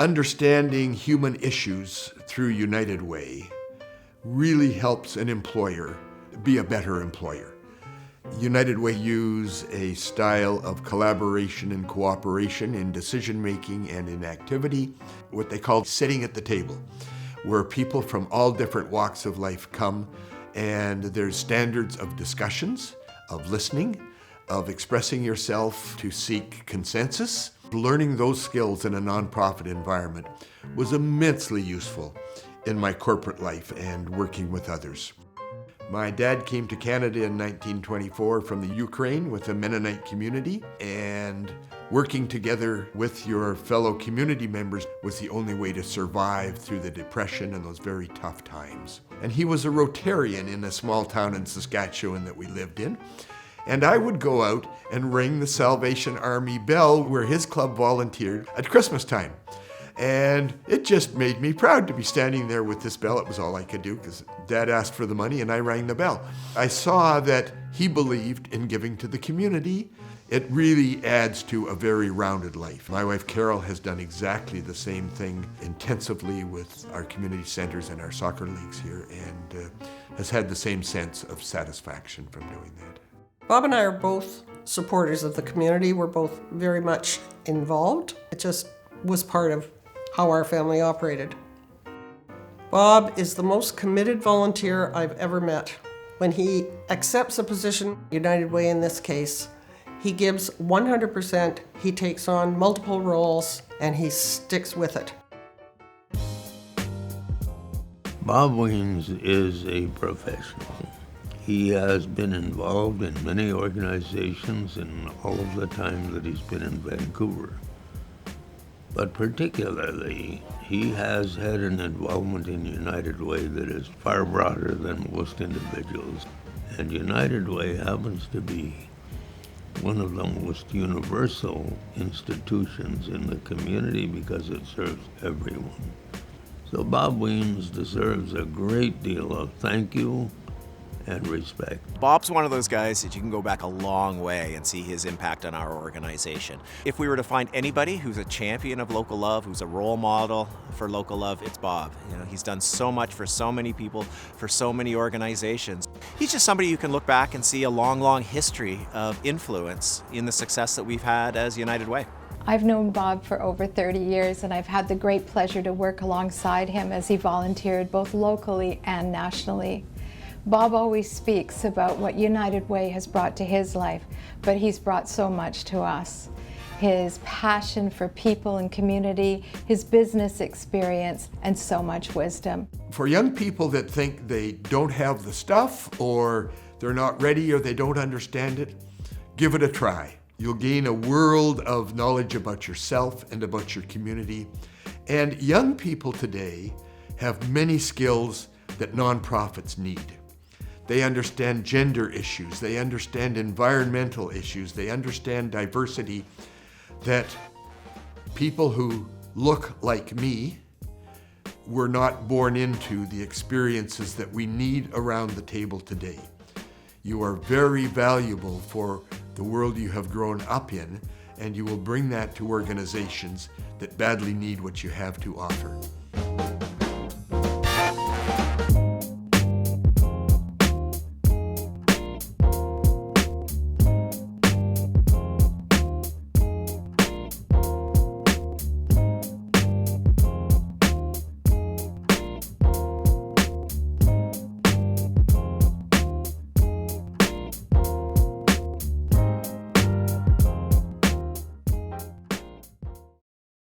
understanding human issues through United Way really helps an employer be a better employer. United Way use a style of collaboration and cooperation in decision-making and in activity, what they call sitting at the table, where people from all different walks of life come, and there's standards of discussions, of listening, of expressing yourself to seek consensus. Learning those skills in a nonprofit environment was immensely useful in my corporate life and working with others. My dad came to Canada in 1924 from the Ukraine with a Mennonite community, and working together with your fellow community members was the only way to survive through the Depression and those very tough times. And he was a Rotarian in a small town in Saskatchewan that we lived in. And I would go out and ring the Salvation Army bell where his club volunteered at Christmas time. And it just made me proud to be standing there with this bell. It was all I could do because Dad asked for the money and I rang the bell. I saw that he believed in giving to the community. It really adds to a very rounded life. My wife Carol has done exactly the same thing intensively with our community centers and our soccer leagues here, and has had the same sense of satisfaction from doing that. Bob and I are both supporters of the community. We're both very much involved. It just was part of how our family operated. Bob is the most committed volunteer I've ever met. When he accepts a position, United Way in this case, he gives 100%, he takes on multiple roles, and he sticks with it. Bob Wiens is a professional. He has been involved in many organizations in all of the time that he's been in Vancouver. But particularly, he has had an involvement in United Way that is far broader than most individuals. And United Way happens to be one of the most universal institutions in the community because it serves everyone. So Bob Wiens deserves a great deal of thank you and respect. Bob's one of those guys that you can go back a long way and see his impact on our organization. If we were to find anybody who's a champion of local love, who's a role model for local love, it's Bob. You know, he's done so much for so many people, for so many organizations. He's just somebody you can look back and see a long, long history of influence in the success that we've had as United Way. I've known Bob for over 30 years, and I've had the great pleasure to work alongside him as he volunteered both locally and nationally. Bob always speaks about what United Way has brought to his life, but he's brought so much to us. His passion for people and community, his business experience, and so much wisdom. For young people that think they don't have the stuff, or they're not ready, or they don't understand it, give it a try. You'll gain a world of knowledge about yourself and about your community. And young people today have many skills that nonprofits need. They understand gender issues, they understand environmental issues, they understand diversity, that people who look like me were not born into the experiences that we need around the table today. You are very valuable for the world you have grown up in, and you will bring that to organizations that badly need what you have to offer.